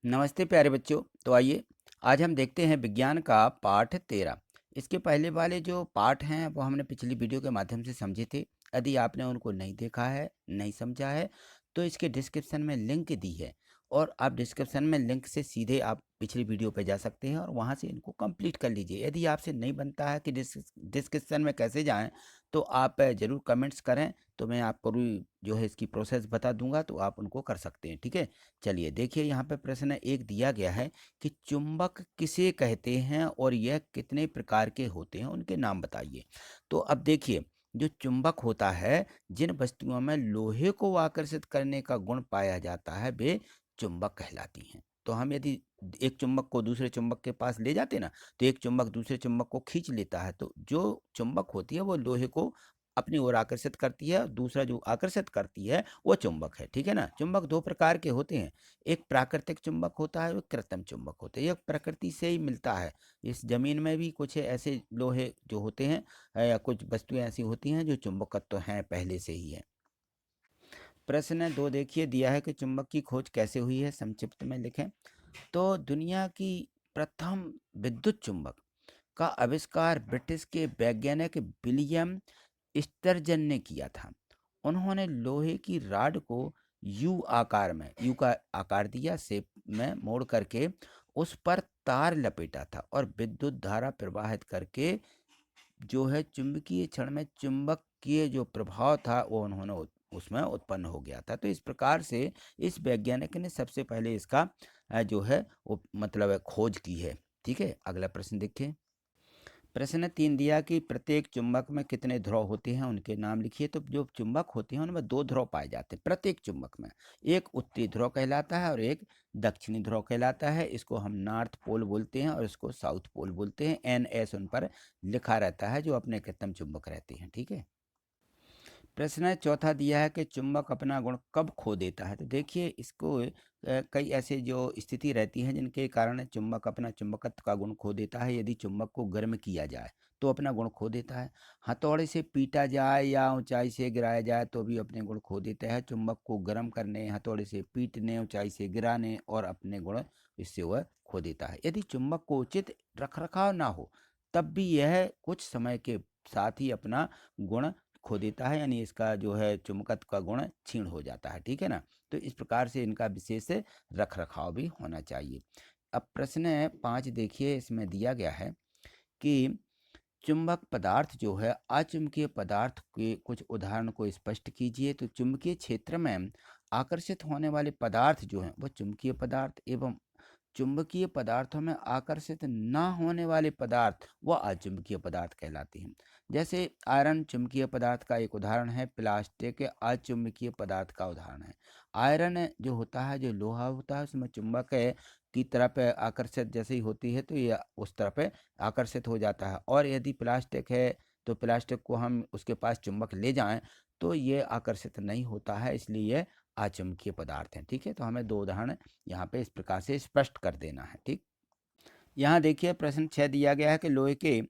नमस्ते प्यारे बच्चों। तो आइए आज हम देखते हैं विज्ञान का पाठ 13। इसके पहले वाले जो पाठ हैं वो हमने पिछली वीडियो के माध्यम से समझे थे। यदि आपने उनको नहीं देखा है, नहीं समझा है, तो इसके डिस्क्रिप्शन में लिंक दी है और आप डिस्क्रिप्शन में लिंक से सीधे आप पिछली वीडियो पे जा सकते हैं और वहाँ से इनको कंप्लीट कर लीजिए। यदि आपसे नहीं बनता है कि डिस्क्रिप्शन में कैसे जाएं, तो आप ज़रूर कमेंट्स करें, तो मैं आपको भी जो है इसकी प्रोसेस बता दूंगा, तो आप उनको कर सकते हैं। ठीक है। चलिए देखिए, यहाँ पे प्रश्न एक दिया गया है कि चुंबक किसे कहते हैं और यह कितने प्रकार के होते हैं, उनके नाम बताइए। तो अब देखिए, जो चुंबक होता है, जिन वस्तुओं में लोहे को आकर्षित करने का गुण पाया जाता है, वे चुंबक कहलाती हैं। तो हम यदि एक चुंबक को दूसरे चुंबक के पास ले जाते ना, तो एक चुंबक दूसरे चुंबक को खींच लेता है। तो जो चुंबक होती है वो लोहे को अपनी ओर आकर्षित करती है, और दूसरा जो आकर्षित करती है वो चुंबक है। ठीक है ना। चुंबक दो प्रकार के होते हैं, एक प्राकृतिक चुंबक होता है, एक कृत्रिम चुंबक होता है। यह प्रकृति से ही मिलता है। इस जमीन में भी कुछ ऐसे लोहे जो होते हैं, या कुछ वस्तुएं ऐसी होती हैं जो चुंबकत्व हैं, पहले से ही है। प्रश्न दो देखिए, दिया है कि चुंबक की खोज कैसे हुई है, संक्षिप्त में लिखें। तो दुनिया की प्रथम विद्युत चुंबक का आविष्कार ब्रिटिश के वैज्ञानिक विलियम स्टर्जन ने किया था। उन्होंने लोहे की राड को यू का आकार दिया, शेप में मोड़ करके उस पर तार लपेटा था और विद्युत धारा प्रवाहित करके जो है चुंबकीय क्षण में चुंबकीय जो प्रभाव था वो उन्होंने उसमें उत्पन्न हो गया था। तो इस प्रकार से इस वैज्ञानिक ने सबसे पहले इसका जो है वो मतलब है खोज की है। ठीक है। अगला प्रश्न देखिए। प्रश्न 3 दिया कि प्रत्येक चुंबक में कितने ध्रुव होते हैं, उनके नाम लिखिए। तो जो चुंबक होते हैं उनमें दो ध्रुव पाए जाते हैं प्रत्येक चुंबक में। एक उत्तरी ध्रुव कहलाता है और एक दक्षिणी ध्रुव कहलाता है। इसको हम नॉर्थ पोल बोलते हैं और इसको साउथ पोल बोलते हैं। NS उन पर लिखा रहता है, जो अपने कृत्रिम चुंबक रहते हैं। ठीक है। प्रश्न चौथा दिया है कि चुंबक अपना गुण कब खो देता है। तो देखिए, इसको कई ऐसे जो स्थिति रहती हैं जिनके कारण चुंबक अपना चुंबकत्व का गुण खो देता है। यदि चुंबक को गर्म किया जाए तो अपना गुण खो देता है। हथौड़े से पीटा जाए या ऊंचाई से गिराया जाए तो भी अपने गुण खो देता है। चुंबक को गर्म करने, हथौड़े से पीटने, ऊंचाई से गिराने और अपने गुण इससे वह खो देता है। यदि चुंबक को उचित रखरखाव ना हो, तब भी यह कुछ समय के साथ ही अपना गुण खो देता है, यानी इसका जो है चुंबकत्व का गुण क्षीण हो जाता है। ठीक है ना। तो इस प्रकार से इनका विशेष रख रखाव भी होना चाहिए। अब प्रश्न 5 देखिए, इसमें दिया गया है कि चुंबक पदार्थ जो है अचुंबकीय पदार्थ के कुछ उदाहरण को स्पष्ट कीजिए। तो चुंबकीय क्षेत्र में आकर्षित होने वाले पदार्थ जो हैं वो चुंबकीय पदार्थ, एवं चुंबकीय पदार्थों में आकर्षित न होने वाले पदार्थ वो अचुंबकीय पदार्थ कहलाते हैं। जैसे आयरन चुंबकीय पदार्थ का एक उदाहरण है, प्लास्टिक अचुंबकीय पदार्थ का उदाहरण है। आयरन जो होता है, जो लोहा होता है, उसमें चुंबक की तरफ आकर्षित जैसे ही होती है तो ये उस तरफ आकर्षित हो जाता है। और यदि प्लास्टिक है तो प्लास्टिक को हम उसके पास चुंबक ले जाएं तो ये आकर्षित नहीं होता है, इसलिए ये अचुंबकीय पदार्थ हैं। ठीक है। तो हमें दो उदाहरण यहाँ पे इस प्रकार से स्पष्ट कर देना है। ठीक। यहाँ देखिए, प्रश्न 6 दिया गया है कि लोहे के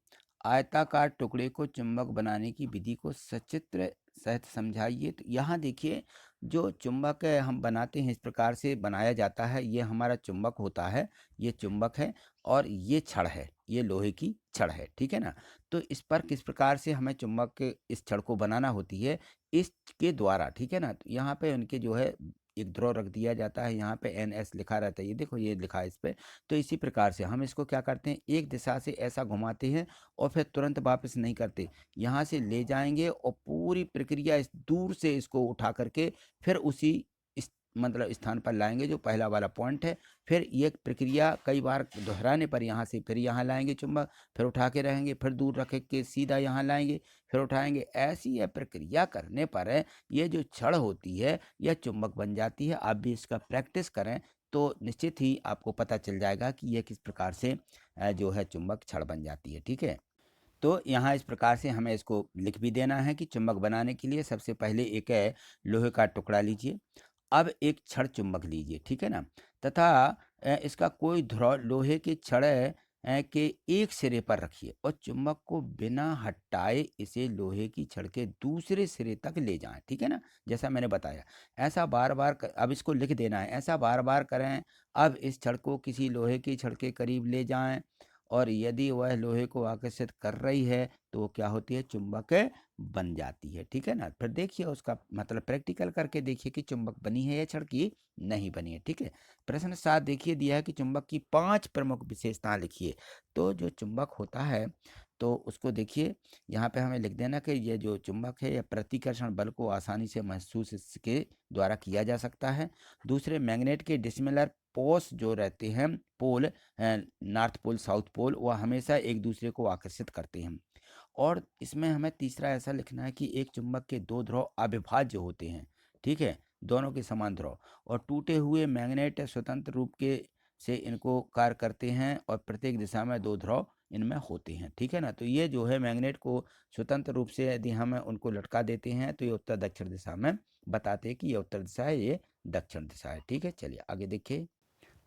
आयताकार टुकड़े को चुंबक बनाने की विधि को सचित्र सहित समझाइए। तो यहाँ देखिए, जो चुंबक हम बनाते हैं इस प्रकार से बनाया जाता है। ये हमारा चुंबक होता है, ये चुंबक है और ये छड़ है, ये लोहे की छड़ है। ठीक है ना। तो इस पर किस प्रकार से हमें चुंबक के इस छड़ को बनाना होती है, इसके द्वारा। ठीक है ना। तो यहाँ पे उनके जो है एक ध्रुव रख दिया जाता है, यहाँ पे NS लिखा रहता है, ये देखो ये लिखा है इस पे। तो इसी प्रकार से हम इसको क्या करते हैं, एक दिशा से ऐसा घुमाते हैं और फिर तुरंत वापस नहीं करते, यहाँ से ले जाएंगे और पूरी प्रक्रिया इस दूर से इसको उठा करके फिर उसी इस मतलब स्थान पर लाएंगे जो पहला वाला पॉइंट है। फिर ये प्रक्रिया कई बार दोहराने पर यहाँ से फिर यहाँ लाएंगे चुंबक, फिर उठा के रहेंगे, फिर दूर रख के सीधा यहाँ लाएंगे, फिर उठाएंगे। ऐसी यह प्रक्रिया करने पर ये जो छड़ होती है यह चुंबक बन जाती है। आप भी इसका प्रैक्टिस करें तो निश्चित ही आपको पता चल जाएगा कि यह किस प्रकार से जो है चुंबक छड़ बन जाती है। ठीक है। तो यहाँ इस प्रकार से हमें इसको लिख भी देना है कि चुंबक बनाने के लिए सबसे पहले एक लोहे का टुकड़ा लीजिए। अब एक छड़ चुंबक लीजिए। ठीक है ना। तथा इसका कोई ध्रुव लोहे की छड़ के एक सिरे पर रखिए और चुंबक को बिना हटाए इसे लोहे की छड़ के दूसरे सिरे तक ले जाएं, ठीक है ना, जैसा मैंने बताया। ऐसा बार बार अब इसको लिख देना है, ऐसा बार बार करें। अब इस छड़ को किसी लोहे की छड़ के करीब ले जाएं और यदि वह लोहे को आकर्षित कर रही है तो वो क्या होती है, चुंबक बन जाती है, ठीक है ना। फिर देखिए उसका मतलब प्रैक्टिकल करके देखिए कि चुंबक बनी है या छड़ की नहीं बनी है, ठीक है। प्रश्न 7 देखिए, दिया है कि चुंबक की 5 प्रमुख विशेषताएं लिखिए। तो जो चुंबक होता है तो उसको देखिए, यहाँ पे हमें लिख देना कि ये जो चुंबक है यह प्रतिकर्षण बल को आसानी से महसूस इसके द्वारा किया जा सकता है। दूसरे, मैग्नेट के डिसिमिलर पोल्स जो रहते हैं, पोल, नॉर्थ पोल साउथ पोल, वह हमेशा एक दूसरे को आकर्षित करते हैं। और इसमें हमें तीसरा ऐसा लिखना है कि एक चुंबक के दो ध्रुव अविभाज्य होते हैं, ठीक है, दोनों के समान ध्रुव, और टूटे हुए मैग्नेट स्वतंत्र रूप के से इनको कार्य करते हैं और प्रत्येक दिशा में दो ध्रुव इनमें होते हैं, ठीक है ना। तो ये जो है मैग्नेट को स्वतंत्र रूप से यदि हम उनको लटका देते हैं तो ये उत्तर दक्षिण दिशा में बताते हैं कि ये उत्तर दिशा है, ये दक्षिण दिशा है, ठीक है। चलिए आगे देखिए।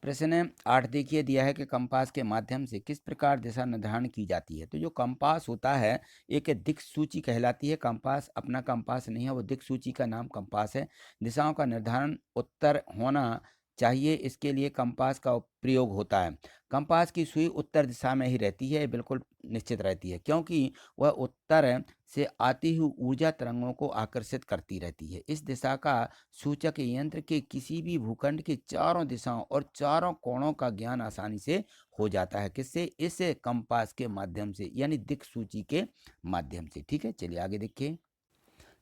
प्रश्न 8 देखिए, दिया है कि कंपास के माध्यम से किस प्रकार दिशा निर्धारण की जाती है। तो जो कंपास होता है एक दिक्सूची कहलाती है। कंपास अपना कंपास नहीं है, वो दिक्सूची का नाम कंपास है। दिशाओं का निर्धारण उत्तर होना चाहिए, इसके लिए कंपास का प्रयोग होता है। कंपास की सुई उत्तर दिशा में ही रहती है, बिल्कुल निश्चित रहती है, क्योंकि वह उत्तर से आती हुई ऊर्जा तरंगों को आकर्षित करती रहती है। इस दिशा का सूचक यंत्र के किसी भी भूखंड की चारों दिशाओं और चारों कोणों का ज्ञान आसानी से हो जाता है। किससे? इस कंपास के माध्यम से, यानी दिक्सूची के माध्यम से, ठीक है। चलिए आगे देखिए।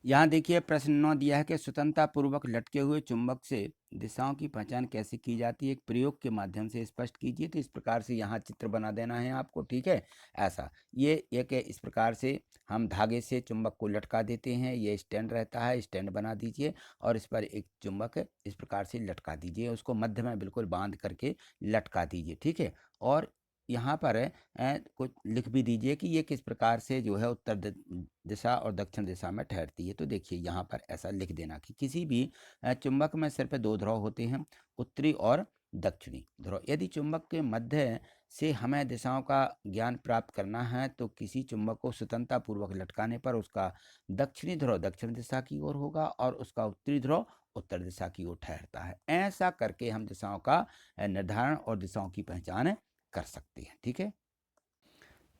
यहाँ देखिए प्रश्न 9 दिया है कि स्वतंत्रता पूर्वक लटके हुए चुंबक से दिशाओं की पहचान कैसे की जाती है, एक प्रयोग के माध्यम से स्पष्ट कीजिए। तो इस प्रकार से यहाँ चित्र बना देना है आपको, ठीक है। ऐसा ये एक इस प्रकार से हम धागे से चुंबक को लटका देते हैं, ये स्टैंड रहता है, स्टैंड बना दीजिए और इस पर एक चुंबक इस प्रकार से लटका दीजिए, उसको मध्य में बिल्कुल बांध करके लटका दीजिए, ठीक है। और यहाँ पर कुछ लिख भी दीजिए कि ये किस प्रकार से जो है उत्तर दिशा और दक्षिण दिशा में ठहरती है। तो देखिए यहाँ पर ऐसा लिख देना कि किसी भी चुंबक में सिर्फ दो ध्रुव होते हैं, उत्तरी और दक्षिणी ध्रुव। यदि चुंबक के मध्य से हमें दिशाओं का ज्ञान प्राप्त करना है तो किसी चुंबक को स्वतंत्रता पूर्वक लटकाने पर उसका दक्षिणी ध्रुव दक्षिण दिशा की ओर होगा और उसका उत्तरी ध्रुव उत्तर दिशा की ओर ठहरता है। ऐसा करके हम दिशाओं का निर्धारण और दिशाओं की पहचान कर सकते हैं, ठीक है।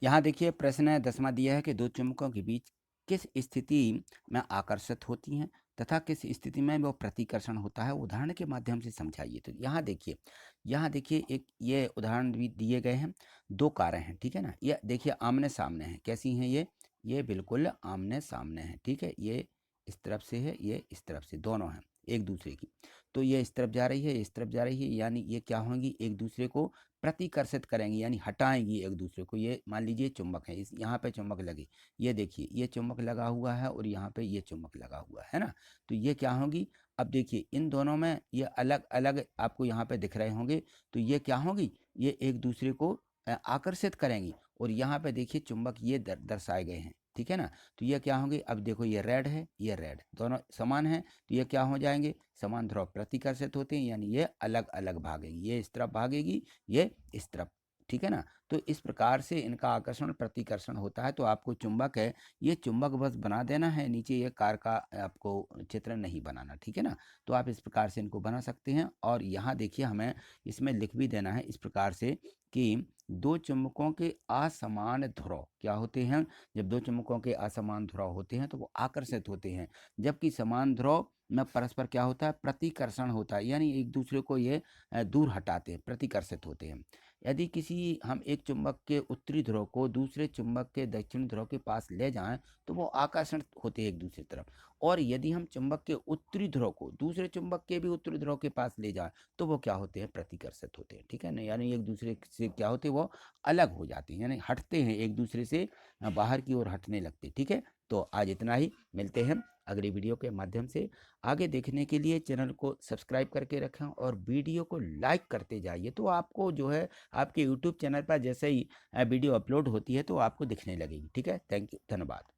यहाँ देखिए प्रश्न 10वां दिया है कि दो चुंबकों के बीच किस स्थिति में आकर्षित होती हैं तथा किस स्थिति में वो प्रतिकर्षण होता है, उदाहरण के माध्यम से समझाइए। तो यहाँ देखिए एक ये उदाहरण भी दिए गए हैं, दो कारें हैं, ठीक है ना। ये देखिए आमने सामने हैं, कैसी हैं ये बिल्कुल आमने सामने हैं, ठीक है। ये इस तरफ से है, ये इस तरफ से, दोनों हैं एक दूसरे की। तो ये इस तरफ जा रही है, इस तरफ जा रही है, यानी ये क्या होंगी, एक दूसरे को प्रतिकर्षित करेंगी, यानी हटाएंगी एक दूसरे को। ये मान लीजिए चुंबक है, इस यहाँ पे चुंबक लगे, ये देखिए ये चुंबक लगा हुआ है और यहाँ पे ये चुंबक लगा हुआ है ना। तो ये क्या होंगी, अब देखिए इन दोनों में ये अलग अलग आपको यहाँ पे दिख रहे होंगे। तो ये क्या होंगी, ये एक दूसरे को आकर्षित करेंगी। और यहाँ पे देखिए चुंबक ये दर्शाए गए हैं, ठीक है ना। तो ये क्या होंगे, अब देखो ये रेड है, ये रेड, दोनों समान है, तो ये क्या हो जाएंगे, समान ध्रुव प्रतिकर्षित होते हैं, यानी ये अलग अलग भागेंगी, ये इस तरफ भागेगी, ये इस तरफ, ठीक है ना। तो इस प्रकार से इनका आकर्षण प्रतिकर्षण होता है। तो आपको चुंबक है, ये चुंबक बस बना देना है, नीचे ये कार का आपको चित्र नहीं बनाना, ठीक है ना। तो आप इस प्रकार से इनको बना सकते हैं। और यहाँ देखिए हमें इसमें लिख भी देना है इस प्रकार से कि दो चुंबकों के असमान ध्रुव क्या होते हैं। जब दो चुंबकों के असमान ध्रुव होते हैं तो वो आकर्षित होते हैं, जबकि समान ध्रुव में परस्पर क्या होता है, प्रतिकर्षण होता है, यानी एक दूसरे को ये दूर हटाते हैं, प्रतिकर्षित होते हैं। यदि किसी हम एक चुंबक के उत्तरी ध्रुव को दूसरे चुंबक के दक्षिणी ध्रुव के पास ले जाएं तो वो आकर्षण होते हैं एक दूसरी तरफ। और यदि हम चुंबक के उत्तरी ध्रुव को दूसरे चुंबक के भी उत्तरी ध्रुव के पास ले जाएं तो वो क्या होते हैं, प्रतिकर्षित होते हैं, ठीक है ना। यानी एक दूसरे से क्या होते हैं, वो अलग हो जाते हैं, यानी हटते हैं एक दूसरे से, बाहर की ओर हटने लगते हैं, ठीक है। तो आज इतना ही, मिलते हैं अगली वीडियो के माध्यम से। आगे देखने के लिए चैनल को सब्सक्राइब करके रखें और वीडियो को लाइक करते जाइए, तो आपको जो है आपके यूट्यूब चैनल पर जैसे ही वीडियो अपलोड होती है तो आपको दिखने लगेगी, ठीक है। थैंक यू, धन्यवाद।